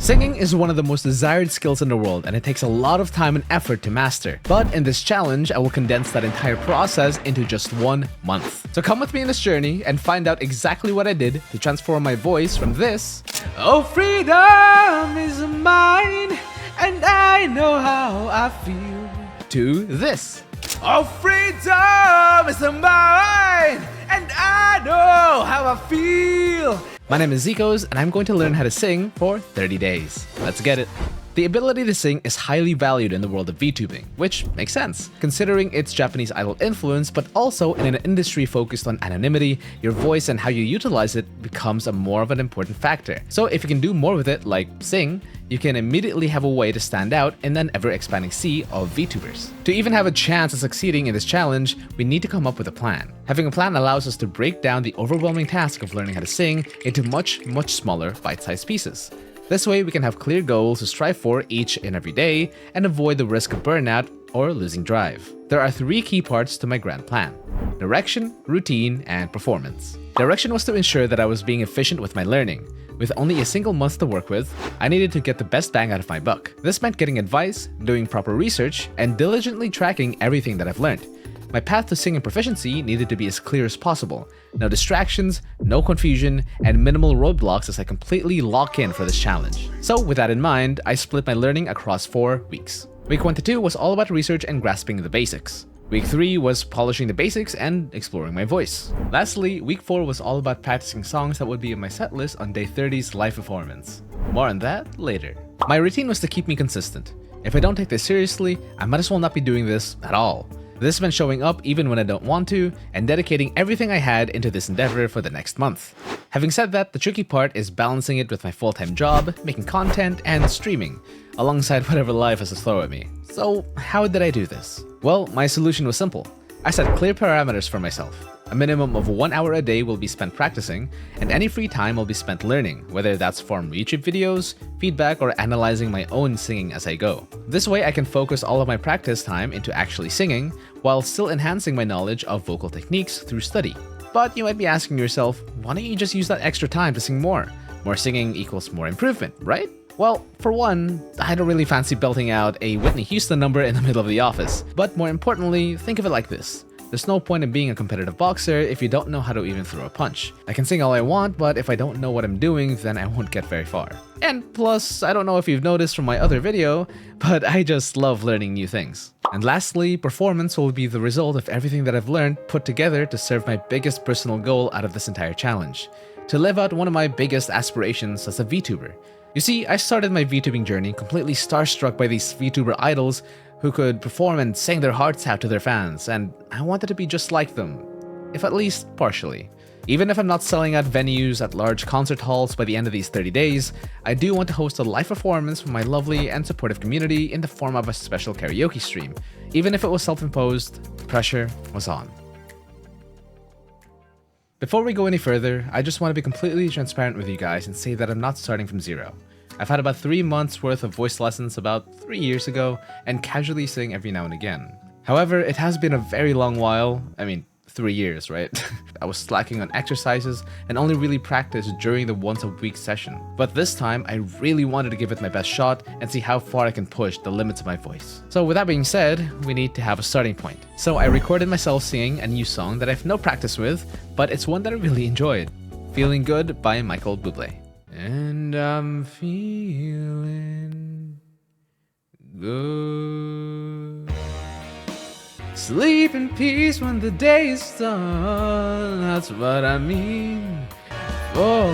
Singing is one of the most desired skills in the world, and it takes a lot of time and effort to master. But in this challenge, I will condense that entire process into just 1 month. So come with me in this journey and find out exactly what I did to transform my voice from this, "Oh, freedom is mine, and I know how I feel," to this, "Oh, freedom is mine, and I know how I feel." My name is Zekoz, and I'm going to learn how to sing for 30 days. Let's get it. The ability to sing is highly valued in the world of VTubing, which makes sense, considering its Japanese idol influence, but also in an industry focused on anonymity, your voice and how you utilize it becomes more of an important factor. So if you can do more with it, like sing, you can immediately have a way to stand out in an ever-expanding sea of VTubers. To even have a chance of succeeding in this challenge, we need to come up with a plan. Having a plan allows us to break down the overwhelming task of learning how to sing into much smaller bite-sized pieces. This way, we can have clear goals to strive for each and every day and avoid the risk of burnout or losing drive. There are 3 key parts to my grand plan: direction, routine, and performance. Direction was to ensure that I was being efficient with my learning. With only a single month to work with, I needed to get the best bang out of my buck. This meant getting advice, doing proper research, and diligently tracking everything that I've learned. My path to singing proficiency needed to be as clear as possible. No distractions, no confusion, and minimal roadblocks as I completely lock in for this challenge. So with that in mind, I split my learning across 4 weeks. Week 1 to 2 was all about research and grasping the basics. Week 3 was polishing the basics and exploring my voice. Lastly, week 4 was all about practicing songs that would be in my set list on day 30's live performance. More on that later. My routine was to keep me consistent. If I don't take this seriously, I might as well not be doing this at all. This meant showing up even when I don't want to, and dedicating everything I had into this endeavor for the next month. Having said that, the tricky part is balancing it with my full-time job, making content, and streaming, alongside whatever life has to throw at me. So how did I do this? Well, my solution was simple. I set clear parameters for myself. A minimum of 1 hour a day will be spent practicing, and any free time will be spent learning, whether that's from YouTube videos, feedback, or analyzing my own singing as I go. This way I can focus all of my practice time into actually singing, while still enhancing my knowledge of vocal techniques through study. But you might be asking yourself, why don't you just use that extra time to sing more? More singing equals more improvement, right? Well, for one, I don't really fancy belting out a Whitney Houston number in the middle of the office. But more importantly, think of it like this. There's no point in being a competitive boxer if you don't know how to even throw a punch. I can sing all I want, but if I don't know what I'm doing, then I won't get very far. And plus, I don't know if you've noticed from my other video, but I just love learning new things. And lastly, performance will be the result of everything that I've learned put together to serve my biggest personal goal out of this entire challenge: to live out one of my biggest aspirations as a VTuber. You see, I started my VTubing journey completely starstruck by these VTuber idols who could perform and sing their hearts out to their fans, and I wanted to be just like them, if at least partially. Even if I'm not selling out venues at large concert halls by the end of these 30 days, I do want to host a live performance for my lovely and supportive community in the form of a special karaoke stream. Even if it was self-imposed, the pressure was on. Before we go any further, I just want to be completely transparent with you guys and say that I'm not starting from zero. I've had about 3 months worth of voice lessons about 3 years ago and casually sing every now and again. However, it has been a very long while. 3 years, right? I was slacking on exercises and only really practiced during the once-a-week session. But this time, I really wanted to give it my best shot and see how far I can push the limits of my voice. So with that being said, we need to have a starting point. So I recorded myself singing a new song that I've no practice with, but it's one that I really enjoyed. Feeling Good by Michael Bublé. And I'm feeling good. Sleep in peace when the day is done. That's what I mean. For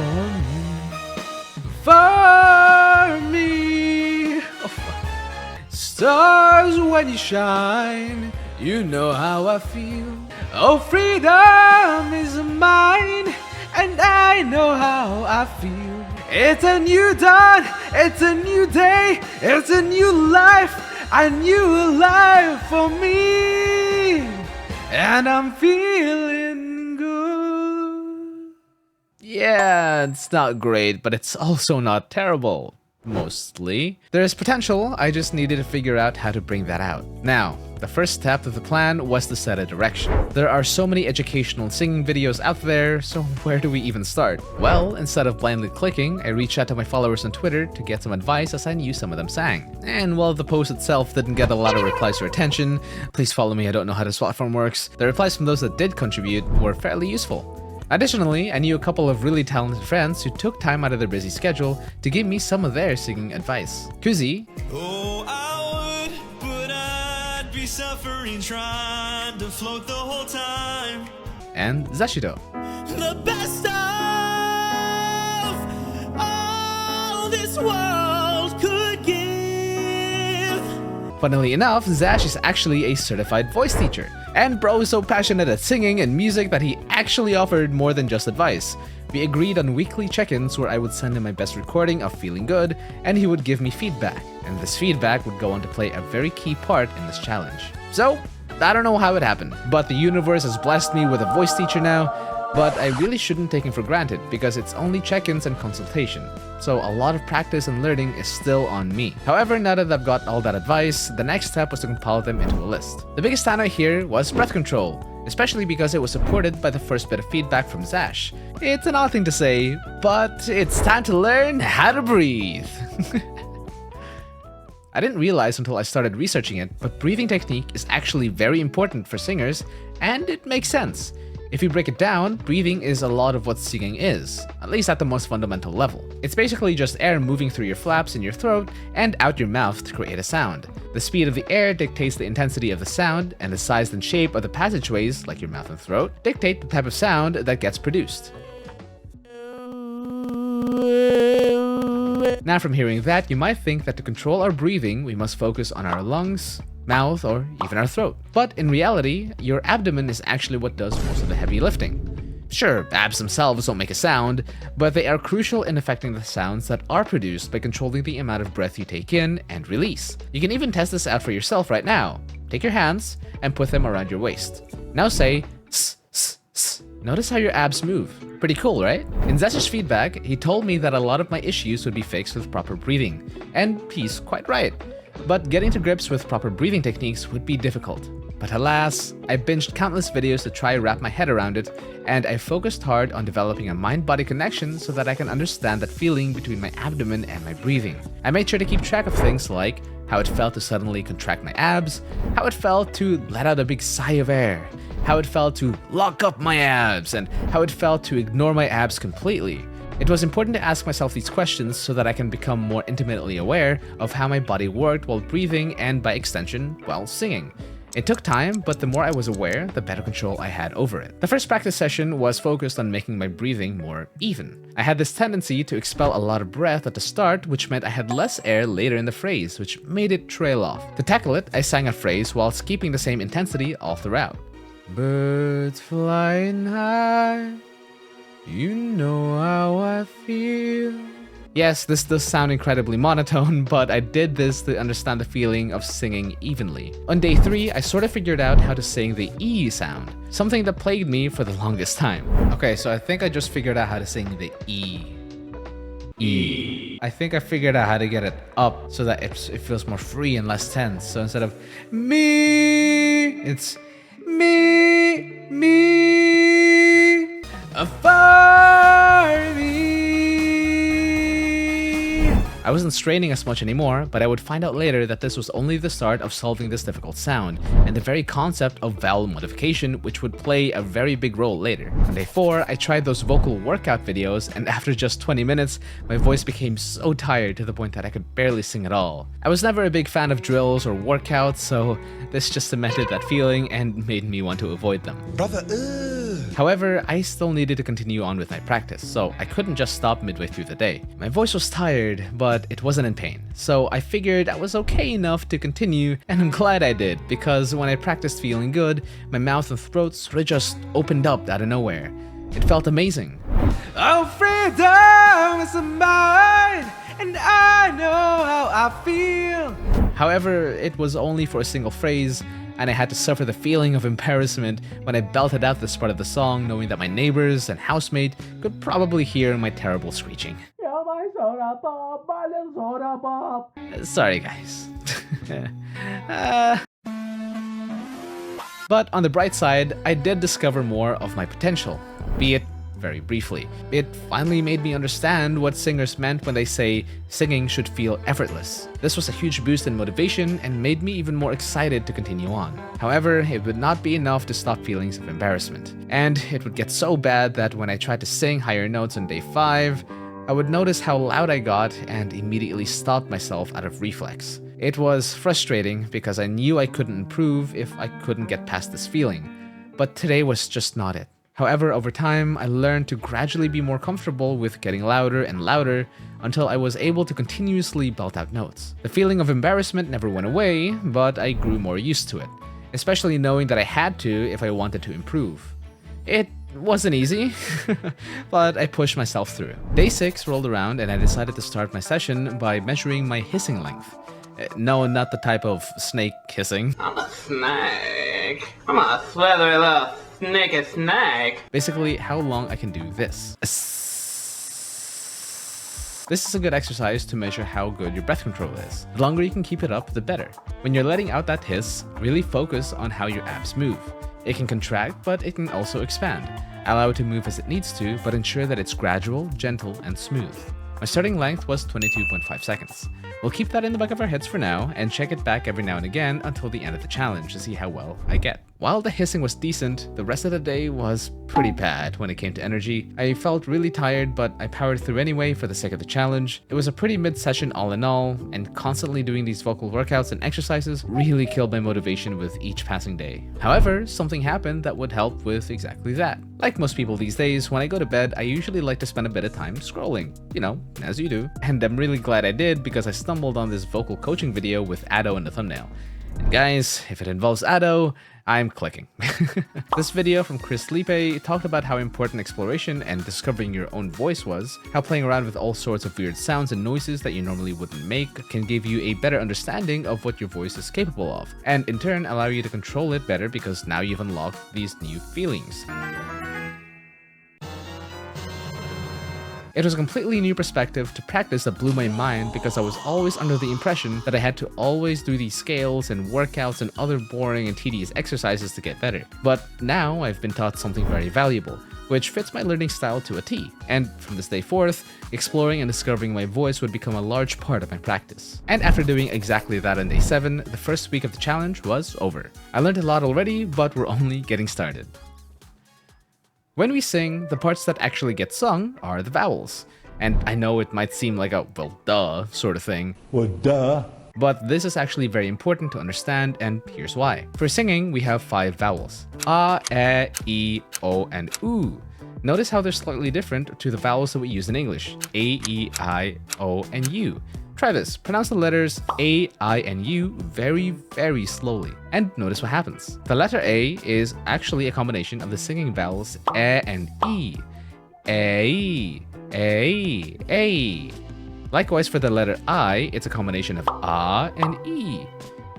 me. Stars when you shine, you know how I feel. Oh, freedom is mine, and I know how I feel. It's a new dawn, it's a new day, it's a new life, a new life for me, and I'm feeling good. Yeah, it's not great, but it's also not terrible. mostly. There is potential, I just needed to figure out how to bring that out. Now, the first step of the plan was to set a direction. There are so many educational singing videos out there, so where do we even start? Well, instead of blindly clicking, I reached out to my followers on Twitter to get some advice as I knew some of them sang. And while the post itself didn't get a lot of replies or attention, please follow me, I don't know how this platform works, the replies from those that did contribute were fairly useful. Additionally, I knew a couple of really talented friends who took time out of their busy schedule to give me some of their singing advice. Kuzi, oh, I would, but I'd be suffering trying to float the whole time. And Zashudo. The best of all this world could give. Funnily enough, Zash is actually a certified voice teacher. And bro is so passionate at singing and music that he actually offered more than just advice. We agreed on weekly check-ins where I would send him my best recording of Feeling Good, and he would give me feedback. And this feedback would go on to play a very key part in this challenge. So, I don't know how it happened, but the universe has blessed me with a voice teacher now, but I really shouldn't take him for granted because it's only check-ins and consultation. So a lot of practice and learning is still on me. However, now that I've got all that advice, the next step was to compile them into a list. The biggest standout here was breath control, especially because it was supported by the first bit of feedback from Zash. It's an odd thing to say, but it's time to learn how to breathe. I didn't realize until I started researching it, but breathing technique is actually very important for singers, and it makes sense. If you break it down, breathing is a lot of what singing is, at least at the most fundamental level. It's basically just air moving through your flaps in your throat and out your mouth to create a sound. The speed of the air dictates the intensity of the sound, and the size and shape of the passageways, like your mouth and throat, dictate the type of sound that gets produced. Now from hearing that, you might think that to control our breathing, we must focus on our lungs, mouth, or even our throat. But in reality, your abdomen is actually what does most of the heavy lifting. Sure, abs themselves don't make a sound, but they are crucial in affecting the sounds that are produced by controlling the amount of breath you take in and release. You can even test this out for yourself right now. Take your hands and put them around your waist. Now say, s, s, s. Notice how your abs move. Pretty cool, right? In Zesh's feedback, he told me that a lot of my issues would be fixed with proper breathing. And he's quite right. But getting to grips with proper breathing techniques would be difficult. But alas, I binged countless videos to try to wrap my head around it, and I focused hard on developing a mind-body connection so that I can understand that feeling between my abdomen and my breathing. I made sure to keep track of things like how it felt to suddenly contract my abs, how it felt to let out a big sigh of air, how it felt to lock up my abs, and how it felt to ignore my abs completely. It was important to ask myself these questions so that I can become more intimately aware of how my body worked while breathing and, by extension, while singing. It took time, but the more I was aware, the better control I had over it. The first practice session was focused on making my breathing more even. I had this tendency to expel a lot of breath at the start, which meant I had less air later in the phrase, which made it trail off. To tackle it, I sang a phrase whilst keeping the same intensity all throughout. Birds flying high, you know how I feel. Yes, this does sound incredibly monotone, but I did this to understand the feeling of singing evenly. On day 3, I sort of figured out how to sing the E sound, something that plagued me for the longest time. Okay, so I think I just figured out how to sing the E. E. I think I figured out how to get it up so that it feels more free and less tense. So instead of me, it's me, me, afar thee. I wasn't straining as much anymore, but I would find out later that this was only the start of solving this difficult sound, and the very concept of vowel modification, which would play a very big role later. On day 4, I tried those vocal workout videos, and after just 20 minutes, my voice became so tired to the point that I could barely sing at all. I was never a big fan of drills or workouts, so this just cemented that feeling and made me want to avoid them. Brother, However, I still needed to continue on with my practice, so I couldn't just stop midway through the day. My voice was tired, but it wasn't in pain, so I figured I was okay enough to continue, and I'm glad I did, because when I practiced Feeling Good, my mouth and throat sort of just opened up out of nowhere. It felt amazing. Oh, freedom is mine, and I know how I feel. However, it was only for a single phrase, and I had to suffer the feeling of embarrassment when I belted out this part of the song, knowing that my neighbors and housemate could probably hear my terrible screeching. soda pop, my little soda pop. Sorry, guys. Uh, But on the bright side, I did discover more of my potential, be it very briefly. It finally made me understand what singers meant when they say singing should feel effortless. This was a huge boost in motivation and made me even more excited to continue on. However, it would not be enough to stop feelings of embarrassment. And it would get so bad that when I tried to sing higher notes on day 5, I would notice how loud I got and immediately stopped myself out of reflex. It was frustrating because I knew I couldn't improve if I couldn't get past this feeling, but today was just not it. However, over time, I learned to gradually be more comfortable with getting louder and louder until I was able to continuously belt out notes. The feeling of embarrassment never went away, but I grew more used to it, especially knowing that I had to if I wanted to improve. It wasn't easy, but I pushed myself through. Day 6 rolled around and I decided to start my session by measuring my hissing length. No, not the type of snake hissing. I'm a snake. I'm a slithery little sneaky snake. Basically, how long I can do this. This is a good exercise to measure how good your breath control is. The longer you can keep it up, the better. When you're letting out that hiss, really focus on how your abs move. It can contract, but it can also expand. Allow it to move as it needs to, but ensure that it's gradual, gentle, and smooth. My starting length was 22.5 seconds. We'll keep that in the back of our heads for now, and check it back every now and again until the end of the challenge to see how well I get. While the hissing was decent, the rest of the day was pretty bad when it came to energy. I felt really tired, but I powered through anyway for the sake of the challenge. It was a pretty mid-session all in all, and constantly doing these vocal workouts and exercises really killed my motivation with each passing day. However, something happened that would help with exactly that. Like most people these days, when I go to bed, I usually like to spend a bit of time scrolling. You know, as you do. And I'm really glad I did because I stumbled on this vocal coaching video with Ado in the thumbnail. And guys, if it involves Ado, I'm clicking. This video from Chris Lipe talked about how important exploration and discovering your own voice was, how playing around with all sorts of weird sounds and noises that you normally wouldn't make can give you a better understanding of what your voice is capable of, and in turn allow you to control it better because now you've unlocked these new feelings. It was a completely new perspective to practice that blew my mind because I was always under the impression that I had to always do these scales and workouts and other boring and tedious exercises to get better. But now I've been taught something very valuable, which fits my learning style to a T. And from this day forth, exploring and discovering my voice would become a large part of my practice. And after doing exactly that on day 7, the first week of the challenge was over. I learned a lot already, but we're only getting started. When we sing, the parts that actually get sung are the vowels. And I know it might seem like a, well, duh sort of thing. Well, duh. But this is actually very important to understand, and here's why. For singing, we have 5 vowels. A, E, O, and U. Notice how they're slightly different to the vowels that we use in English. A, E, I, O, and U. Try this. Pronounce the letters A, I, and U very, very slowly. And notice what happens. The letter A is actually a combination of the singing vowels E and E. A, A, A. Likewise, for the letter I, it's a combination of A and E.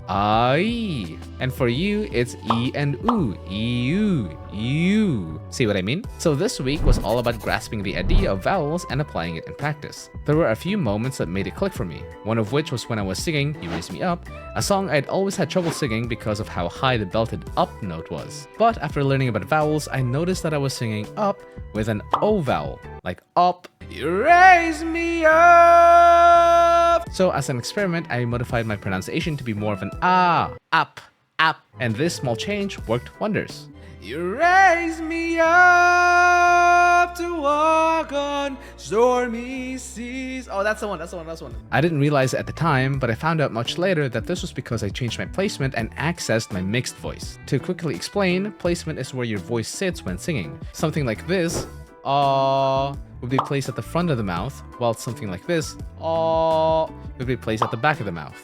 I. And for U, it's E and U. E-U. U. See what I mean? So this week was all about grasping the idea of vowels and applying it in practice. There were a few moments that made it click for me, one of which was when I was singing You Raise Me Up, a song I'd always had trouble singing because of how high the belted up note was. But after learning about vowels, I noticed that I was singing up with an O vowel, like up. You raise me up! So as an experiment, I modified my pronunciation to be more of an up, up, and this small change worked wonders. You raise me up to walk on stormy seas. Oh, that's the one. I didn't realize it at the time, but I found out much later that this was because I changed my placement and accessed my mixed voice. To quickly explain, placement is where your voice sits when singing. Something like this, would be placed at the front of the mouth, while something like this, would be placed at the back of the mouth.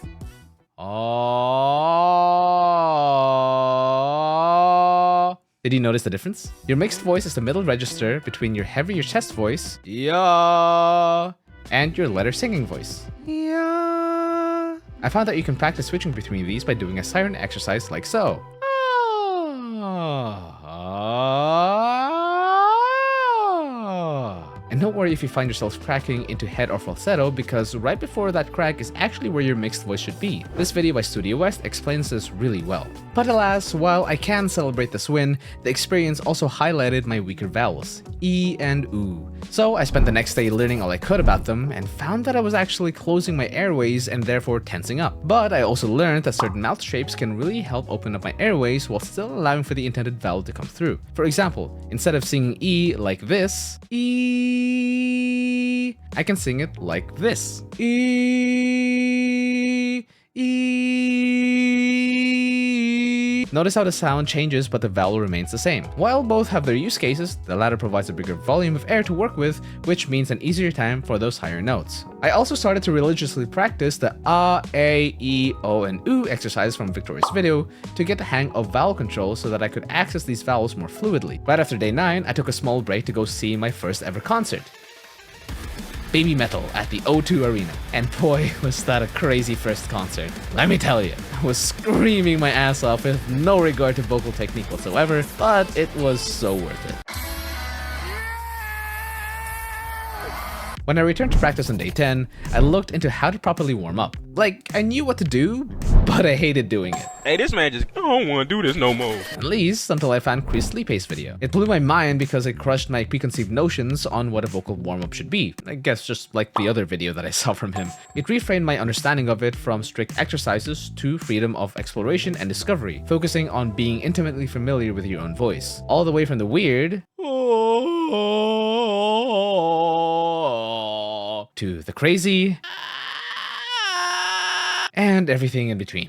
Did you notice the difference? Your mixed voice is the middle register between your heavier chest voice, yeah, and your letter singing voice, yeah. I found that you can practice switching between these by doing a siren exercise like so. And don't worry worry if you find yourself cracking into head or falsetto, because right before that crack is actually where your mixed voice should be. This video by Studio West explains this really well. But alas, while I can celebrate this win, the experience also highlighted my weaker vowels, E and U. So I spent the next day learning all I could about them and found that I was actually closing my airways and therefore tensing up. But I also learned that certain mouth shapes can really help open up my airways while still allowing for the intended vowel to come through. For example, instead of singing E like this, E, I can sing it like this. E, E. Notice how the sound changes but the vowel remains the same. While both have their use cases, the latter provides a bigger volume of air to work with, which means an easier time for those higher notes. I also started to religiously practice the A, E, O, and U exercise from Victoria's video to get the hang of vowel control so that I could access these vowels more fluidly. Right after day 9, I took a small break to go see my first ever concert, Baby Metal, at the O2 Arena. And boy, was that a crazy first concert. Let me tell you, I was screaming my ass off with no regard to vocal technique whatsoever, but it was so worth it. When I returned to practice on day 10, I looked into how to properly warm up. Like, I knew what to do, but I hated doing it. Hey, this man just, I don't want to do this no more. At least until I found Chris Lipe's video. It blew my mind because it crushed my preconceived notions on what a vocal warm-up should be. I guess just like the other video that I saw from him. It reframed my understanding of it from strict exercises to freedom of exploration and discovery, focusing on being intimately familiar with your own voice. All the way from the weird to the crazy and everything in between.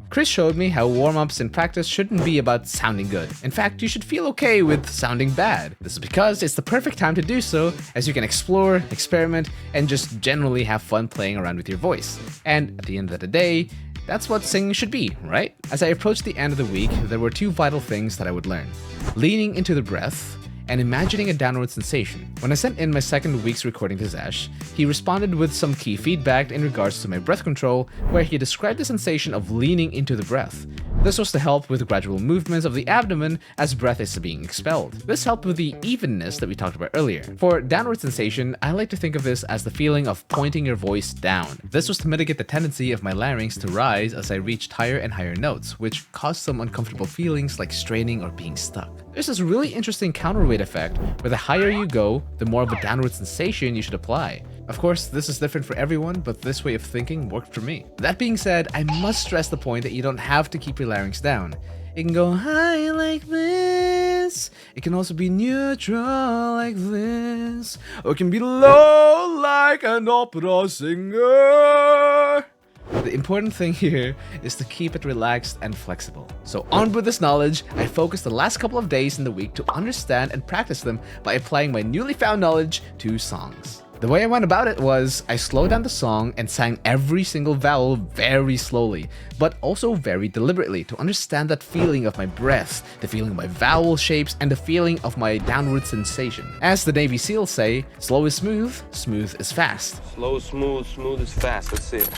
Chris showed me how warm-ups in practice shouldn't be about sounding good. In fact, you should feel okay with sounding bad. This is because it's the perfect time to do so, as you can explore, experiment, and just generally have fun playing around with your voice. And at the end of the day, that's what singing should be, right? As I approached the end of the week, there were two vital things that I would learn: leaning into the breath and imagining a downward sensation. When I sent in my second week's recording to Zash, he responded with some key feedback in regards to my breath control, where he described the sensation of leaning into the breath. This was to help with gradual movements of the abdomen as breath is being expelled. This helped with the evenness that we talked about earlier. For downward sensation, I like to think of this as the feeling of pointing your voice down. This was to mitigate the tendency of my larynx to rise as I reached higher and higher notes, which caused some uncomfortable feelings like straining or being stuck. There's this really interesting counterweight effect where the higher you go, the more of a downward sensation you should apply. Of course, this is different for everyone, but this way of thinking worked for me. That being said, I must stress the point that you don't have to keep your larynx down. It can go high like this, it can also be neutral like this, or it can be low like an opera singer. The important thing here is to keep it relaxed and flexible. So armed with this knowledge, I focused the last couple of days in the week to understand and practice them by applying my newly found knowledge to songs. The way I went about it was, I slowed down the song and sang every single vowel very slowly, but also very deliberately to understand that feeling of my breath, the feeling of my vowel shapes, and the feeling of my downward sensation. As the Navy SEALs say, slow is smooth, smooth is fast. Slow, smooth, smooth is fast. That's it.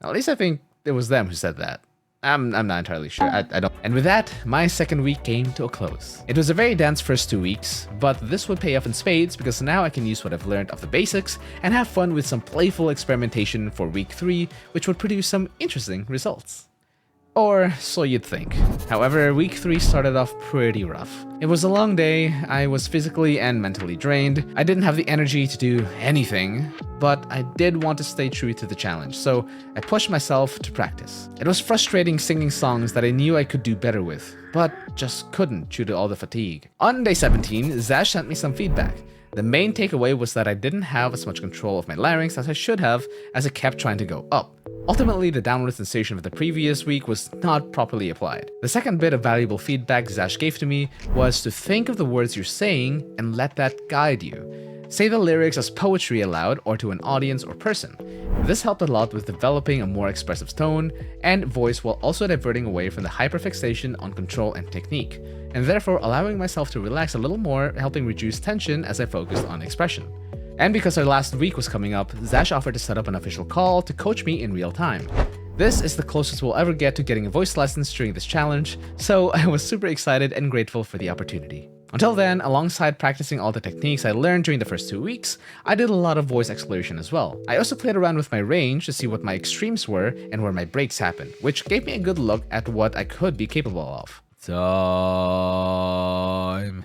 At least I think it was them who said that. I'm not entirely sure. I don't. And with that, my second week came to a close. It was a very dense first 2 weeks, but this would pay off in spades because now I can use what I've learned of the basics and have fun with some playful experimentation for week 3, which would produce some interesting results. Or so you'd think. However, week 3 started off pretty rough. It was a long day, I was physically and mentally drained, I didn't have the energy to do anything, but I did want to stay true to the challenge, so I pushed myself to practice. It was frustrating singing songs that I knew I could do better with, but just couldn't due to all the fatigue. On day 17, Zash sent me some feedback. The main takeaway was that I didn't have as much control of my larynx as I should have, as it kept trying to go up. Ultimately, the downward sensation of the previous week was not properly applied. The second bit of valuable feedback Zash gave to me was to think of the words you're saying and let that guide you. Say the lyrics as poetry aloud or to an audience or person. This helped a lot with developing a more expressive tone and voice while also diverting away from the hyperfixation on control and technique, and therefore allowing myself to relax a little more, helping reduce tension as I focused on expression. And because our last week was coming up, Zash offered to set up an official call to coach me in real time. This is the closest we'll ever get to getting voice lessons during this challenge, so I was super excited and grateful for the opportunity. Until then, alongside practicing all the techniques I learned during the first 2 weeks, I did a lot of voice exploration as well. I also played around with my range to see what my extremes were and where my breaks happened, which gave me a good look at what I could be capable of. Time.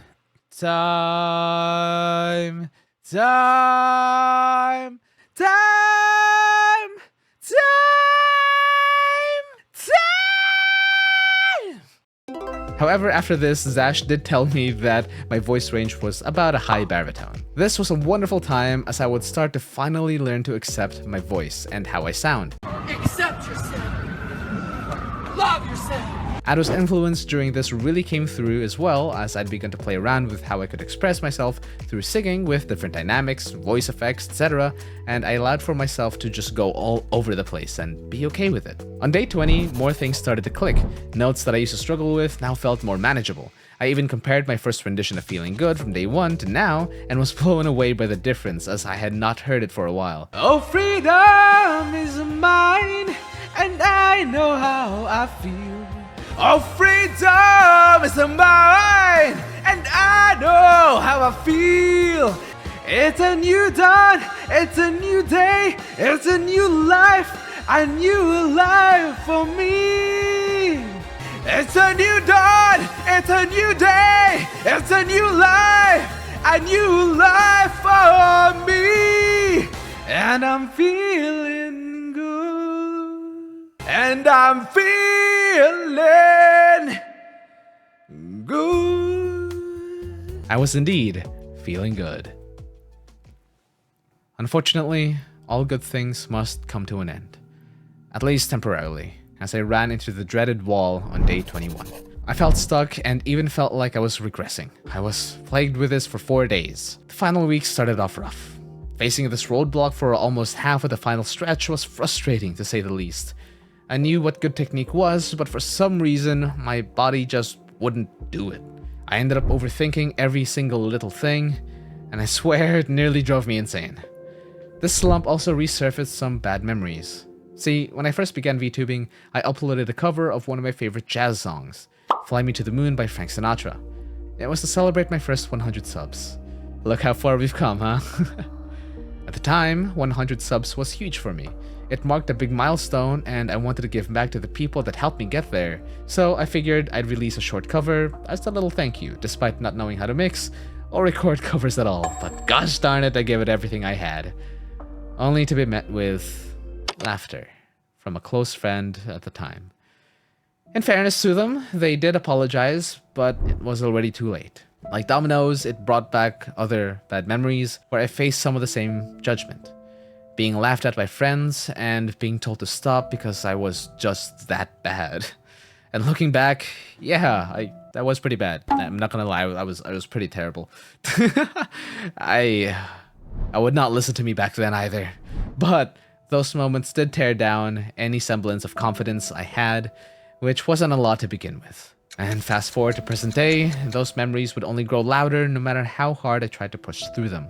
Time. Time. Time. Time. However, after this, Zash did tell me that my voice range was about a high baritone. This was a wonderful time as I would start to finally learn to accept my voice and how I sound. Accept yourself. Love yourself. Ado's influence during this really came through as well, as I'd begun to play around with how I could express myself through singing with different dynamics, voice effects, etc., and I allowed for myself to just go all over the place and be okay with it. On day 20, more things started to click. Notes that I used to struggle with now felt more manageable. I even compared my first rendition of Feeling Good from day 1 to now and was blown away by the difference as I had not heard it for a while. Oh, freedom is mine, and I know how I feel. Oh, freedom is mine, and I know how I feel. It's a new dawn, it's a new day, it's a new life, a new life for me. It's a new dawn, it's a new day, it's a new life, a new life for me. And I'm feeling good, and I'm feeling good. I was indeed feeling good. Unfortunately, all good things must come to an end. At least temporarily, as I ran into the dreaded wall on day 21. I felt stuck and even felt like I was regressing. I was plagued with this for 4 days. The final week started off rough. Facing this roadblock for almost half of the final stretch was frustrating, to say the least. I knew what good technique was, but for some reason, my body just wouldn't do it. I ended up overthinking every single little thing, and I swear it nearly drove me insane. This slump also resurfaced some bad memories. See, when I first began VTubing, I uploaded a cover of one of my favorite jazz songs, Fly Me to the Moon by Frank Sinatra. It was to celebrate my first 100 subs. Look how far we've come, huh? At the time, 100 subs was huge for me. It marked a big milestone, and I wanted to give back to the people that helped me get there. So I figured I'd release a short cover as a little thank you, despite not knowing how to mix or record covers at all. But gosh darn it, I gave it everything I had. Only to be met with laughter from a close friend at the time. In fairness to them, they did apologize, but it was already too late. Like dominoes, it brought back other bad memories where I faced some of the same judgment. Being laughed at by friends and being told to stop because I was just that bad. And looking back, yeah, that was pretty bad. I'm not gonna lie, I was pretty terrible. I would not listen to me back then either. But those moments did tear down any semblance of confidence I had, which wasn't a lot to begin with. And fast forward to present day, those memories would only grow louder no matter how hard I tried to push through them.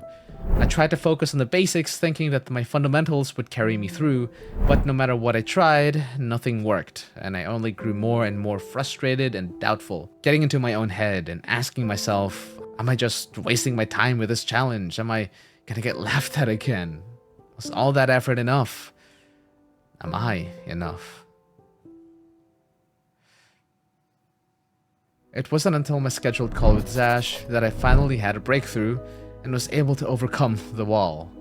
I tried to focus on the basics, thinking that my fundamentals would carry me through, but no matter what I tried, nothing worked, and I only grew more and more frustrated and doubtful, getting into my own head and asking myself, am I just wasting my time with this challenge? Am I gonna get laughed at again? Was all that effort enough? Am I enough? It wasn't until my scheduled call with Zash that I finally had a breakthrough and was able to overcome the wall.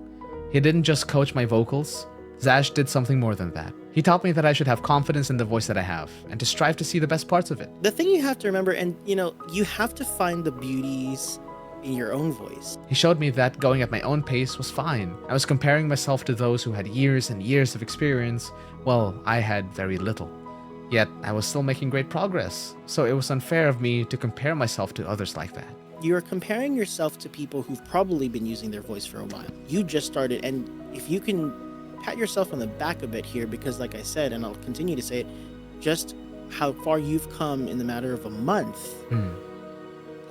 He didn't just coach my vocals, Zash did something more than that. He taught me that I should have confidence in the voice that I have, and to strive to see the best parts of it. The thing you have to remember, and you have to find the beauties in your own voice. He showed me that going at my own pace was fine. I was comparing myself to those who had years and years of experience, while I had very little. Yet, I was still making great progress, so it was unfair of me to compare myself to others like that. You are comparing yourself to people who've probably been using their voice for a while. You just started, and if you can pat yourself on the back a bit here, because like I said, and I'll continue to say it, just how far you've come in the matter of a month,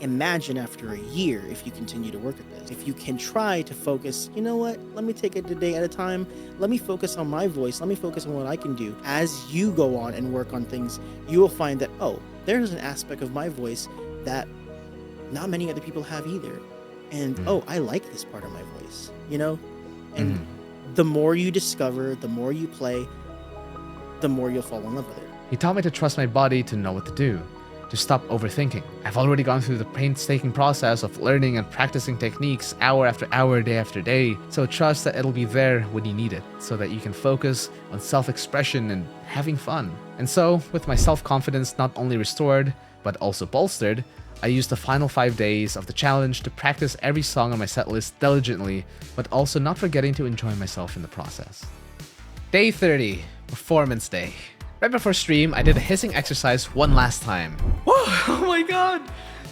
Imagine after a year if you continue to work at this. If you can try to focus, you know what, let me take it a day at a time. Let me focus on my voice. Let me focus on what I can do. As you go on and work on things, you will find that, oh, there's an aspect of my voice that not many other people have either. And, oh, I like this part of my voice, you know? And the more you discover, the more you play, the more you'll fall in love with it. He taught me to trust my body to know what to do, to stop overthinking. I've already gone through the painstaking process of learning and practicing techniques hour after hour, day after day, so trust that it'll be there when you need it, so that you can focus on self-expression and having fun. And so, with my self-confidence not only restored, but also bolstered, I used the final 5 days of the challenge to practice every song on my setlist diligently, but also not forgetting to enjoy myself in the process. Day 30, Performance Day. Right before stream, I did a hissing exercise one last time. Whoa, oh my god!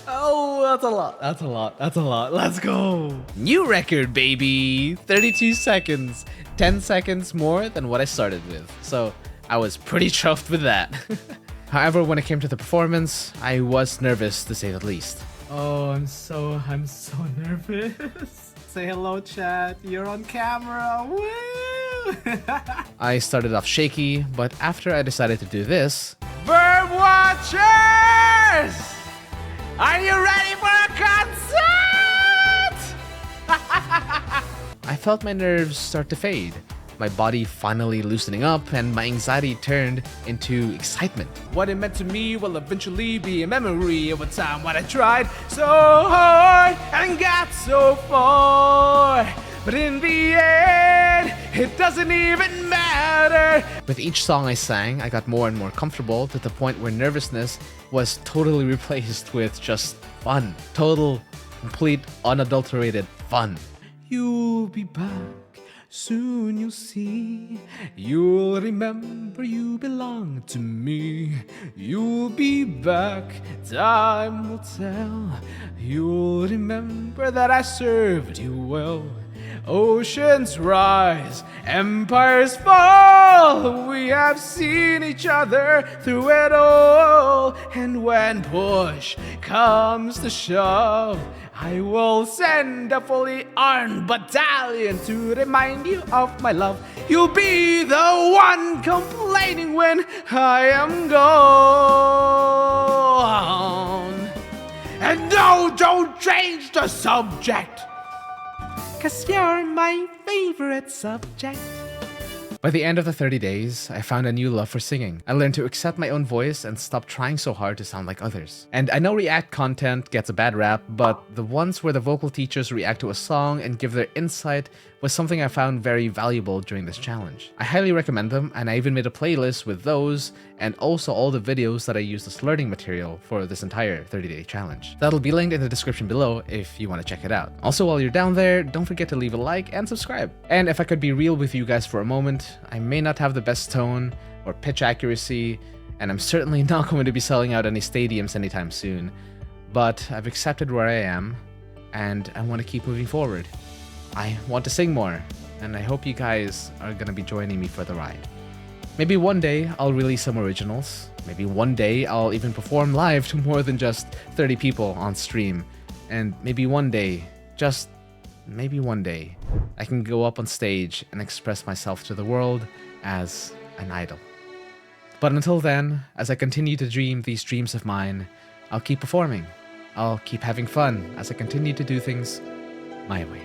Oh, that's a lot, that's a lot, that's a lot. Let's go! New record, baby! 32 seconds. 10 seconds more than what I started with. So, I was pretty chuffed with that. However, when it came to the performance, I was nervous to say the least. Oh, I'm so nervous. Say hello, chat. You're on camera. Woo! I started off shaky, but after I decided to do this... Bird Watchers! Are you ready for a concert? I felt my nerves start to fade, my body finally loosening up, and my anxiety turned into excitement. What it meant to me will eventually be a memory of a time when I tried so hard and got so far. But in the end, it doesn't even matter. With each song I sang, I got more and more comfortable to the point where nervousness was totally replaced with just fun. Total, complete, unadulterated fun. You'll be back, soon you'll see. You'll remember you belong to me. You'll be back, time will tell. You'll remember that I served you well. Oceans rise, empires fall. We have seen each other through it all. And when push comes to shove, I will send a fully armed battalion to remind you of my love. You'll be the one complaining when I am gone. And no, don't change the subject, 'cause you're my favorite subject. By the end of the 30 days, I found a new love for singing. I learned to accept my own voice and stop trying so hard to sound like others. And I know React content gets a bad rap, but the ones where the vocal teachers react to a song and give their insight was something I found very valuable during this challenge. I highly recommend them, and I even made a playlist with those and also all the videos that I used as learning material for this entire 30-day challenge. That'll be linked in the description below if you want to check it out. Also, while you're down there, don't forget to leave a like and subscribe. And if I could be real with you guys for a moment, I may not have the best tone or pitch accuracy, and I'm certainly not going to be selling out any stadiums anytime soon, but I've accepted where I am, and I want to keep moving forward. I want to sing more, and I hope you guys are going to be joining me for the ride. Maybe one day I'll release some originals. Maybe one day I'll even perform live to more than just 30 people on stream. And maybe one day, just maybe one day, I can go up on stage and express myself to the world as an idol. But until then, as I continue to dream these dreams of mine, I'll keep performing. I'll keep having fun as I continue to do things my way.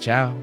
Ciao.